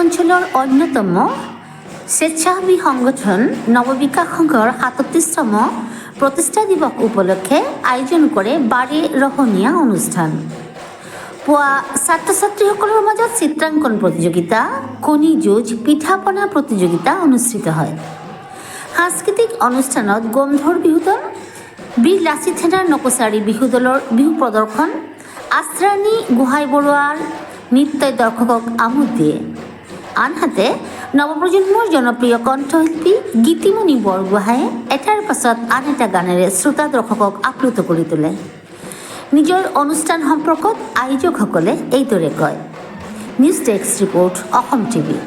অঞ্চলৰ অন্যতম স্বেচ্ছাসেৱী সংগঠন নৱবিকাশ সংঘৰ ৩৭তম প্ৰতিষ্ঠা দিৱস উপলক্ষে আয়োজন কৰে বাৰে ৰহণীয়া অনুষ্ঠান। পুৱা ছাত্ৰ ছাত্ৰীসকলৰ মাজত চিত্ৰাংকন প্ৰতিযোগিতা, কণী যুঁজ, পিঠা পনা প্ৰতিযোগিতা অনুষ্ঠিত হয়। সাংস্কৃতিক অনুষ্ঠানত গোমধৰ বিহু দল, বীৰ লাচিত সেনাৰ নকোচাৰী বিহু দলৰ বিহু প্ৰদৰ্শন, আশ্ৰাণী গোহাঁই বৰুৱাৰ নৃত্যই দৰ্শকক আমোদ দিয়ে। আনহাতে নৱপ্ৰজন্মৰ জনপ্ৰিয় কণ্ঠশিল্পী গীতিমণি বৰগোহাঁয়ে এটাৰ পাছত আন এটা গানেৰে শ্ৰোতা দৰ্শকক আপ্লুত কৰি তোলে। নিজৰ অনুষ্ঠান সম্পৰ্কত আয়োজকসকলে এইদৰে কয়। News desk report, Assam TV.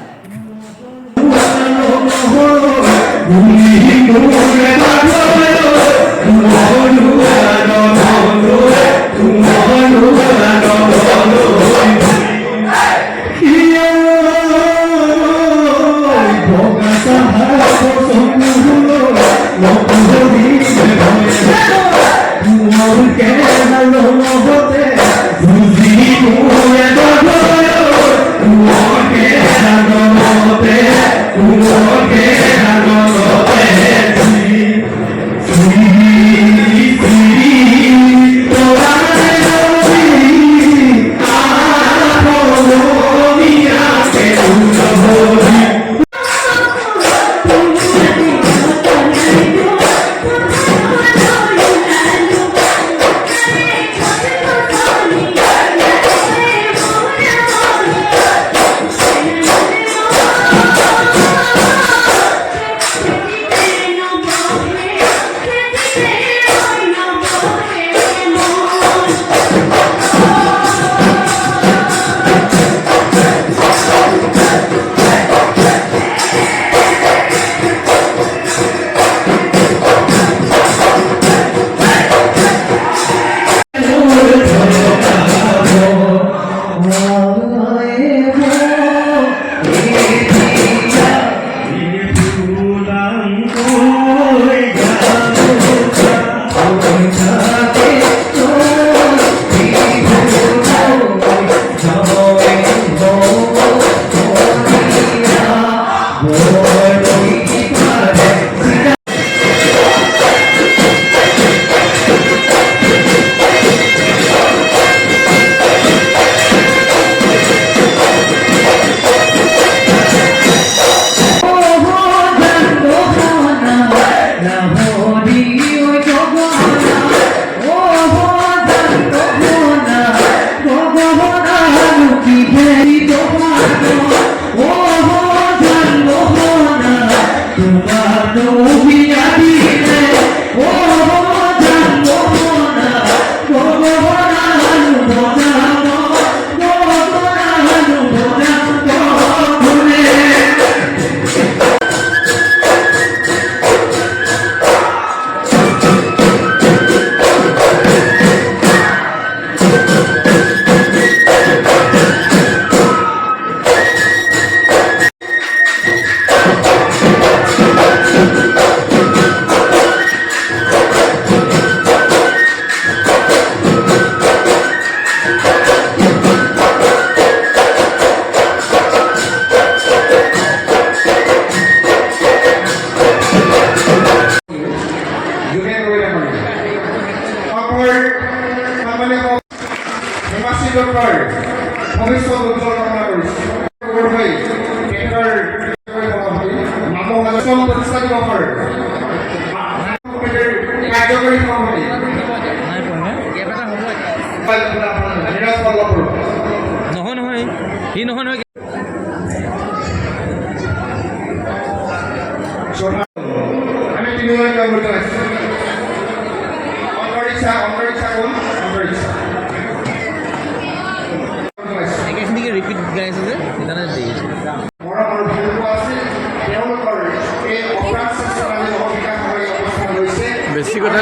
বেশি কথা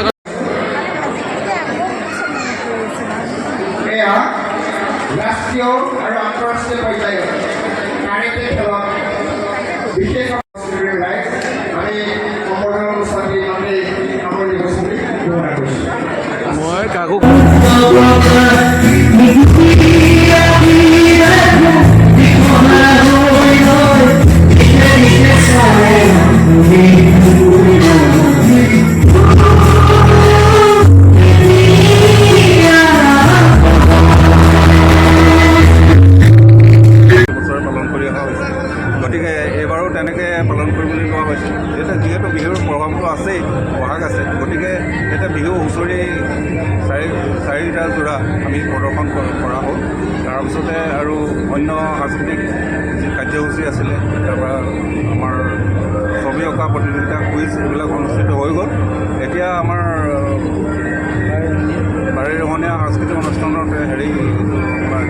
ৰাষ্ট্ৰীয় আৰু আন্তঃৰাষ্ট্ৰীয় পৰ্যায়ত কাৰেণ্টে খেলত বিশেষ আমি সম্বৰ্ধনা অনুষ্ঠানটি সামৰণি ঘোষণা কৰিছোঁ। হুঁচৰি চাৰিটা যোৰা আমি প্ৰদৰ্শন কৰা হ'ল। তাৰপিছতে আৰু অন্য সাংস্কৃতিক যি কাৰ্যসূচী আছিলে, তাৰপৰা আমাৰ ছবি অঁকা প্ৰতিযোগিতা, কুইজ এইবিলাক অনুষ্ঠিত হৈ গ'ল। এতিয়া আমাৰ বাৰেৰহণীয়া সাংস্কৃতিক অনুষ্ঠানত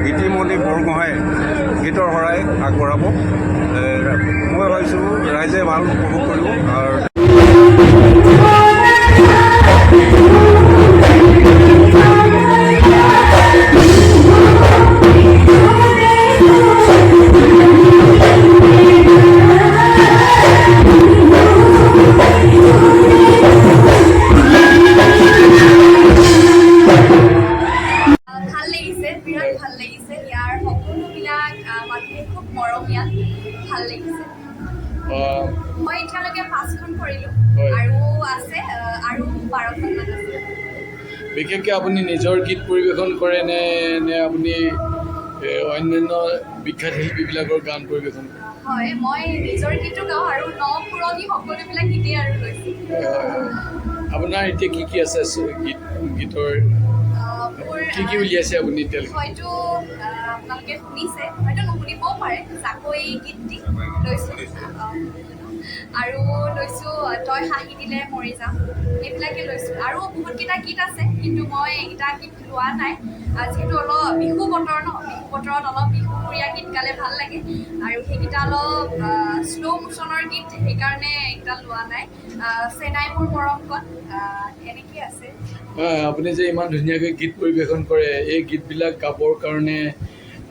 গীতিমণি বৰগোহাঁই গীতৰ শৰাই আগবঢ়াব। মই ভাবিছোঁ ৰাইজে ভাল উপভোগ কৰিব। আৰু ভাল লাগিছে, বিৰাট ভাল লাগিছে। ইয়াৰ সকলোবিলাক মানুহে খুব মৰমীয়াল, ভাল লাগিছে। মই এতিয়ালৈকে 5খন কৰিলোঁ আৰু আছে আৰু 12খনমান আছে। বিশেষকৈ আপুনি নিজৰ গীত পৰিৱেশন কৰে নে আপুনি অন্যান্য বিখ্যাত শিল্পীবিলাকৰ গান পৰিৱেশন কৰে? হয়, মই নিজৰ গীতো গাওঁ আৰু পুৰণি সকলোবিলাক গীতেই আৰু লৈছোঁ। আপোনাৰ এতিয়া কি আছে গীতৰ মোৰ কি উলিয়াইছে আপুনি এতিয়ালৈকে? হয়তো আপোনালোকে শুনিছে, হয়তো নুশুনিবও পাৰে। জাকৈ গীতটি লৈছোঁ আৰু লৈছোঁ তই হাঁহি দিলে মৰি যাম, এইবিলাকে লৈছোঁ। আৰু বহুতকেইটা গীত আছে, কিন্তু মই এইকেইটা গীত লোৱা নাই, যিহেতু অলপ বিহু বতৰ ন, বিহু বতৰত অলপ বিহুমূৰীয়া গীত গালে ভাল লাগে আৰু সেইকেইটা অলপ শ্ল' মোশ্যনৰ গীত, সেইকাৰণে এইকেইটা লোৱা নাই। চেনাই মোৰ মৰমকণ এনেকৈ আছে। আপুনি যে ইমান ধুনীয়াকৈ গীত পৰিৱেশন কৰে, এই গীতবিলাক গাবৰ কাৰণে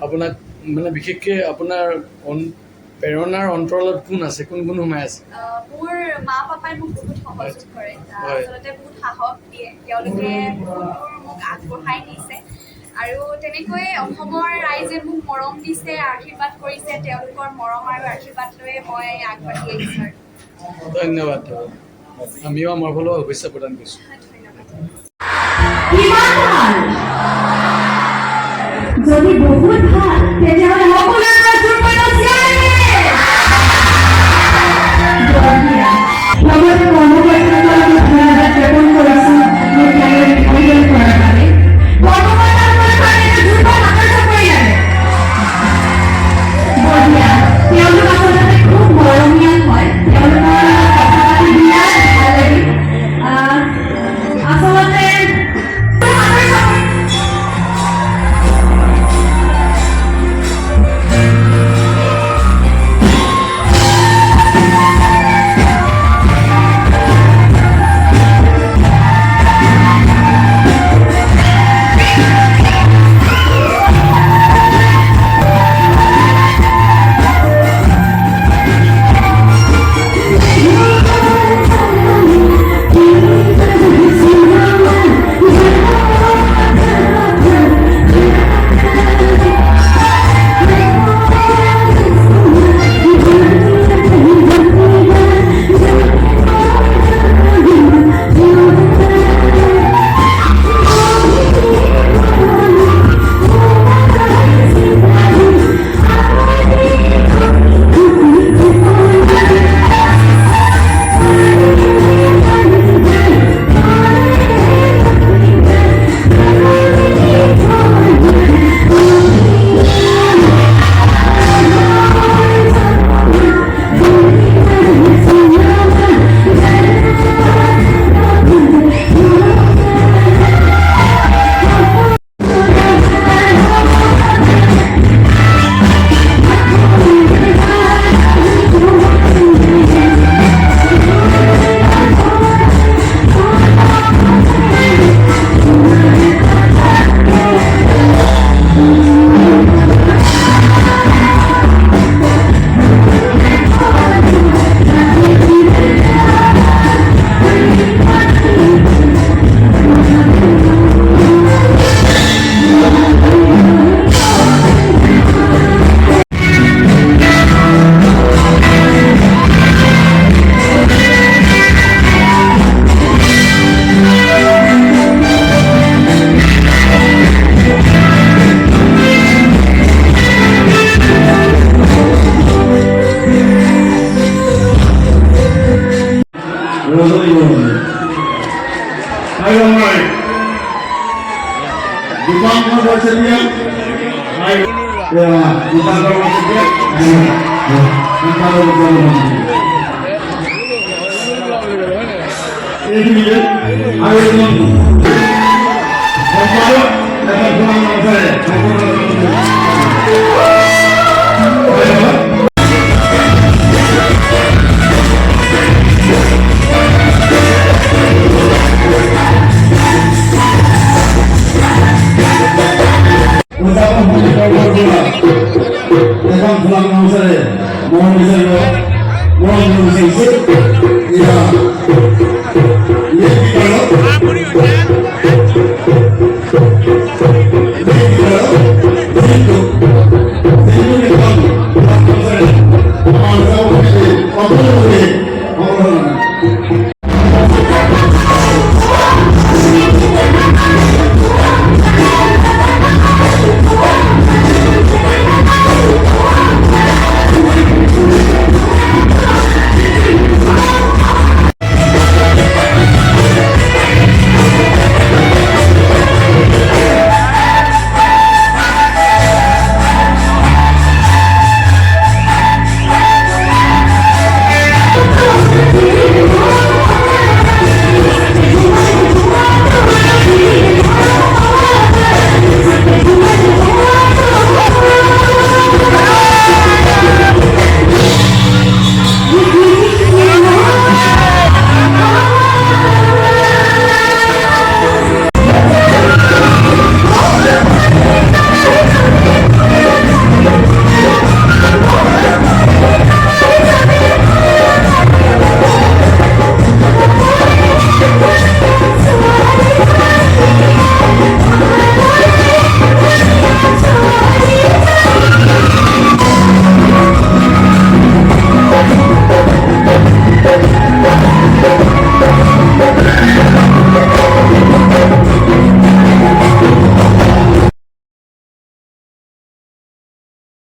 আপোনাক মানে বিশেষকৈ আপোনাৰ প্ৰেৰণাৰ অন্তৰালত কোন আছে, কোন সোমাই আছে? মোৰ মা পাপাই মোক বহুত সহযোগ কৰে, হয়। আচলতে বহুত সাহস দিয়ে। তেওঁলোকে বহুত মোক আগবঢ়াই নিছে আৰু তেনেকৈয়ে অসমৰ ৰাইজে মোক মৰম দিছে, আশীৰ্বাদ কৰিছে। তেওঁলোকৰ মৰম আৰু আশীৰ্বাদ লৈয়ে মই আগবাঢ়ি আহিছোঁ আৰু। ধন্যবাদ। আমিও আমাৰ ফালৰ শুভেচ্ছা প্ৰদান কৰিছোঁ। ধন্যবাদ। যদি বহুত ভাল তেতিয়াহ'লে সকলোৰে পৰা জোৰ কৰি লগতে কৰ্মকৰ্তাসকলক ধন্যবাদ জ্ঞাপন কৰিছোঁ মোৰ ঠাইলৈ আয়োজন কৰাৰ বাবে। কৰ্মকৰ্তাসকলৰ কাৰণে জোৰকৈ হাতৰ চাপৰি লাগে। বঢ়িয়া, তেওঁলোক আচলতে খুব মৰমীয়াল হয়, তেওঁলোকৰ কথা পাতি বিৰাট ভাল লাগিল। আচলতে হাতৰ চাপৰি আৰু আমাৰ দীপাংকৰ বৰচেতিয়া দীপাংকৰ বৰচেতিয়া এইখিনিতে আৰু এজন সম্পাদক এখন ধন্যবাদ এখন ধন্যবাদ মোহন বিচাৰিব মোহন বিচাৰিছে